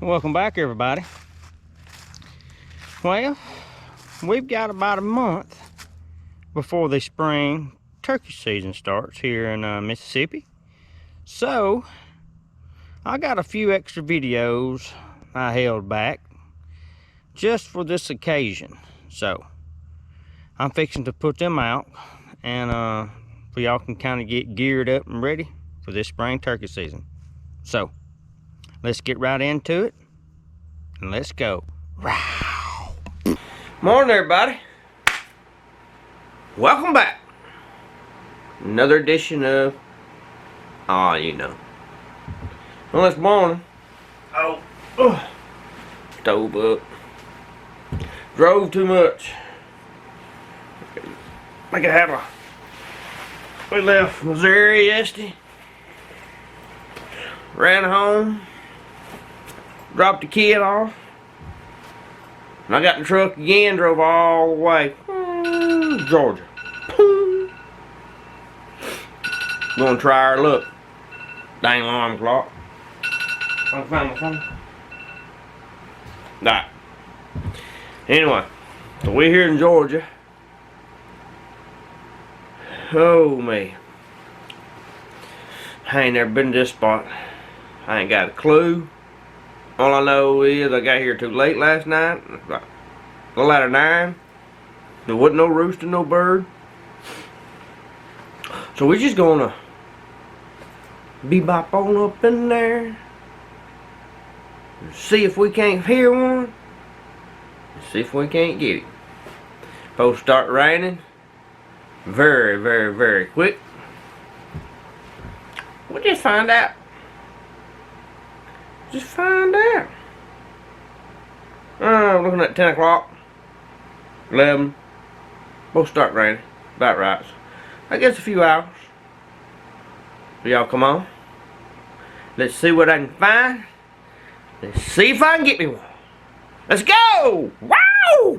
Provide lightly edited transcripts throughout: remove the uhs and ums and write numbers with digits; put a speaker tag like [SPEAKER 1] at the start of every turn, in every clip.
[SPEAKER 1] Welcome back, everybody. Well, we've got about a month before the spring turkey season starts here in Mississippi. So, I got a few extra videos I held back just for this occasion. So, I'm fixing to put them out and so y'all can kind of get geared up and ready for this spring turkey season. So, let's get right into it and let's go. Morning, everybody. Welcome back. Another edition of well, this morning, stove up. Drove too much. We left Missouri yesterday. Ran home. Dropped the kid off. And I got in the truck again, drove all the way. Georgia. Gonna try our luck. Dang alarm clock. I found my phone. Nah. Anyway, so we're here in Georgia. Oh man. I ain't never been to this spot. I ain't got a clue. All I know is I got here too late last night. About a little after 9. There wasn't no rooster, no bird. So we're just gonna bebop on up in there. See if we can't hear one. See if we can't get it. Supposed to start raining very, very, very quick. We'll just find out. Just find out. Looking at 10 o'clock, 11. Supposed to start raining. About right. So I guess a few hours. So y'all come on. Let's see what I can find. Let's see if I can get me one. Let's go! Wow!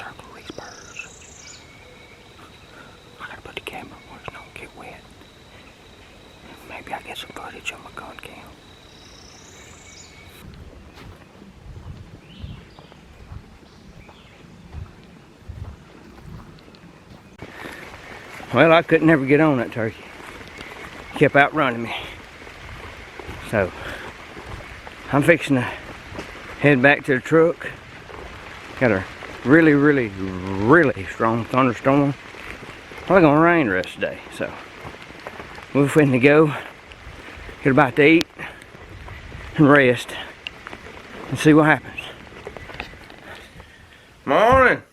[SPEAKER 1] circle these birds. I gotta put the camera where it's not get wet. Maybe I get some footage on my gun cam. Well, I couldn't never get on that turkey. He kept outrunning me. So, I'm fixing to head back to the truck. Got a really, really, really strong thunderstorm. Probably gonna rain the rest of the day. So, we're finna go, get about to eat, and rest, and see what happens. Morning!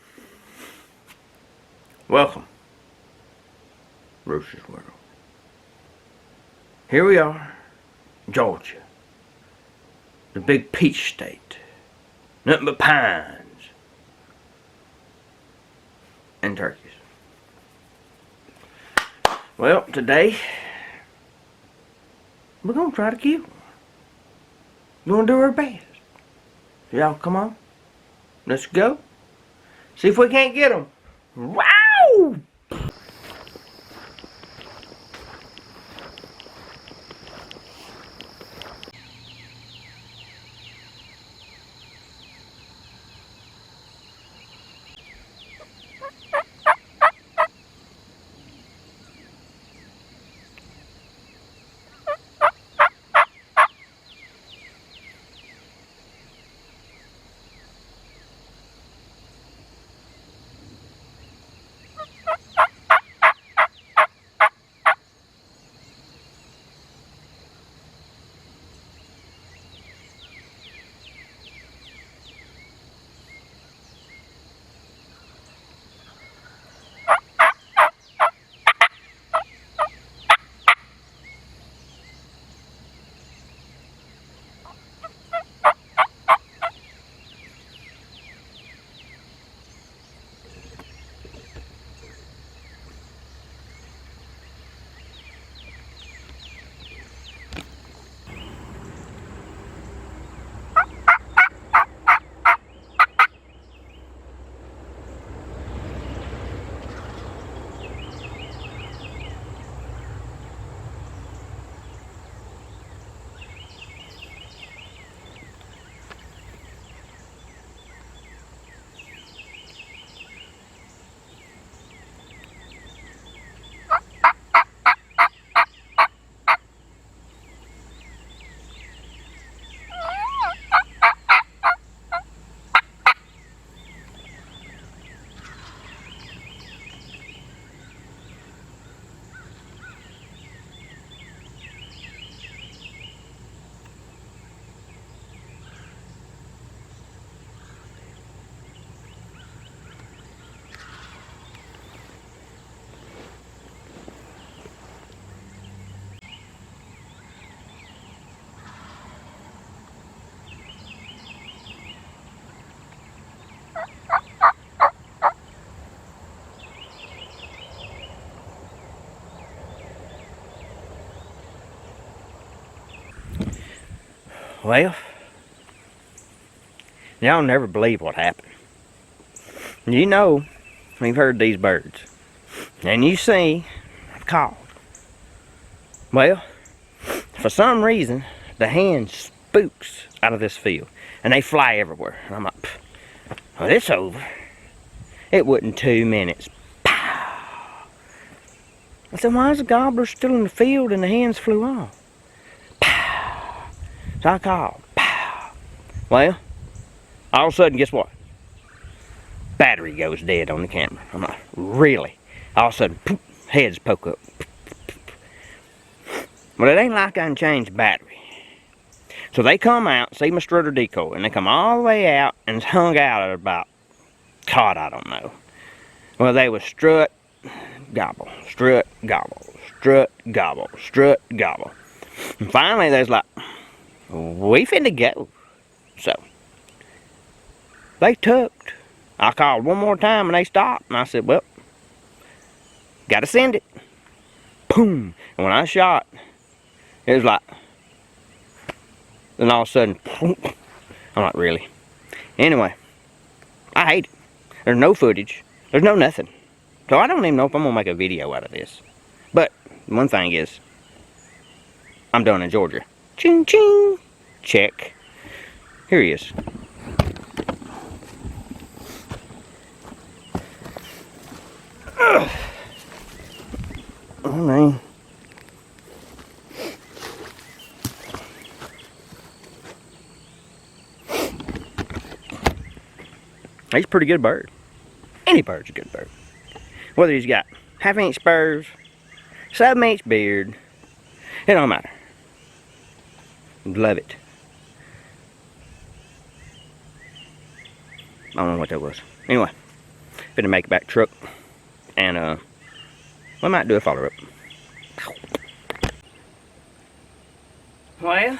[SPEAKER 1] Welcome. Rooster's World. Here we are, Georgia, the big peach state, nothing but pines and turkeys. Well, today we're gonna try to kill one. We're gonna do our best. Y'all come on, let's go. See if we can't get them. Wow! Well, y'all never believe what happened. You know, we've heard these birds. And you see, I've called. Well, for some reason, the hen spooks out of this field. And they fly everywhere. And I'm like, well, it's over. It wasn't 2 minutes. Pow! I said, why is the gobbler still in the field and the hens flew off? So I called. Pow. Well, all of a sudden, guess what? Battery goes dead on the camera. I'm like, really? All of a sudden, poof, heads poke up. Well, it ain't like I can change the battery. So they come out, see my strutter decoy, and they come all the way out and hung out at about, God, I don't know. Well, they was strut, gobble, strut, gobble, strut, gobble, strut, gobble. And finally, they was like, we finna go. So, they tucked. I called one more time and they stopped. And I said, well, gotta send it. Boom. And when I shot, it was like, then all of a sudden, I'm like, really? Anyway, I hate it. There's no footage. There's no nothing. So I don't even know if I'm going to make a video out of this. But one thing is, I'm done in Georgia. Ching, ching. Check. Here he is. Ugh. I mean, he's a pretty good bird. Any bird's a good bird. Whether he's got half-inch spurs, 7-inch beard, it don't matter. Love it. I don't know what that was. Anyway, gonna make it back truck, and we might do a follow-up. Well,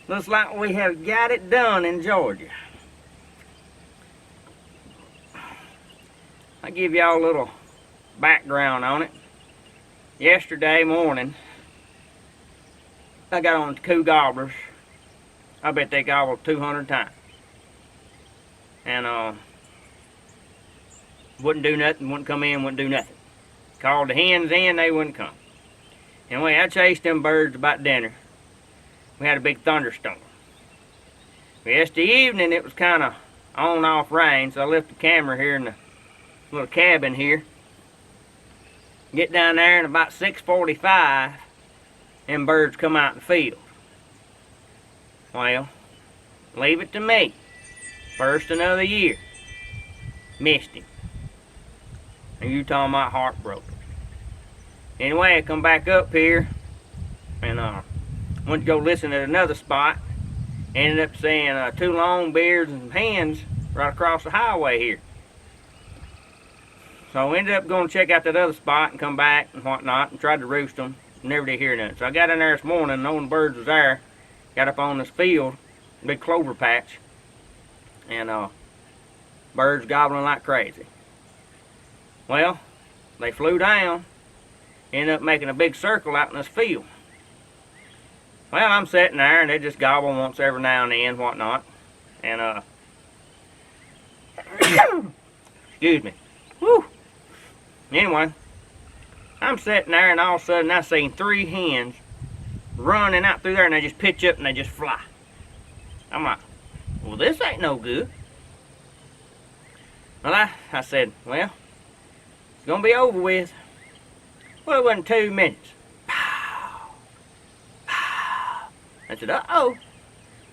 [SPEAKER 1] looks like we have got it done in Georgia. I'll give y'all a little background on it. Yesterday morning, I got on the Georgia Gobblers. I bet they gobbled 200 times. And wouldn't do nothing, wouldn't come in, wouldn't do nothing. Called the hens in, they wouldn't come. Anyway, I chased them birds about dinner. We had a big thunderstorm. Yesterday evening, it was kind of on-off rain, so I left the camera here in the little cabin here. Get down there, and about 6:45, them birds come out in the field. Well, leave it to me. First another year. Missed him. And you talking about heartbroken. Anyway, I come back up here and went to go listen at another spot. Ended up seeing 2 long beards and hens right across the highway here. So I ended up going to check out that other spot and come back and whatnot and tried to roost them. Never did hear nothing. So I got in there this morning knowing the birds was there. Got up on this field, big clover patch, and birds gobbling like crazy. Well, they flew down, ended up making a big circle out in this field. Well, I'm sitting there and they just gobble once every now and then, whatnot. And excuse me. Whew. Anyway, I'm sitting there and all of a sudden I seen 3 hens running out through there and they just pitch up and they just fly. I'm like, well, this ain't no good. Well, I said, well, it's gonna be over with. Well, it wasn't 2 minutes. Pow, pow. I said, uh-oh.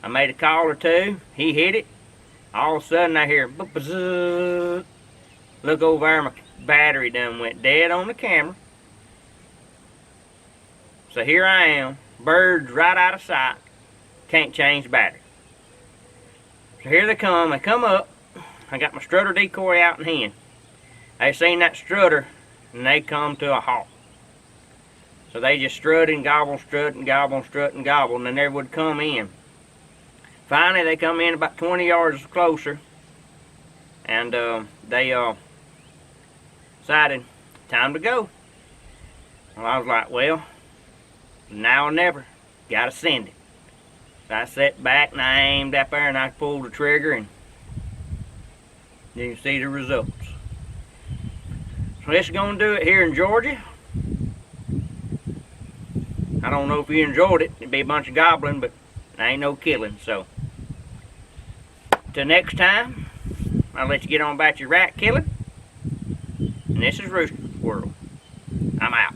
[SPEAKER 1] I made a call or 2. He hit it. All of a sudden I hear, boop-a-zzzz. Look over there, my battery done went dead on the camera. So here I am, birds right out of sight. Can't change the battery. So here they come up. I got my strutter decoy out in hand. They seen that strutter and they come to a halt. So they just strut and gobble, strut and gobble, strut and gobble, and then they would come in. Finally, they come in about 20 yards closer, and they decided, time to go. Well, I was like, well, now or never, gotta send it. So I sat back and I aimed up there and I pulled the trigger, and you can see the results. So this is gonna do it here in Georgia. I don't know if you enjoyed it. It'd be a bunch of gobbling, but there ain't no killing. So till next time, I'll let you get on about your rat killing. And this is Rooster's World. I'm out.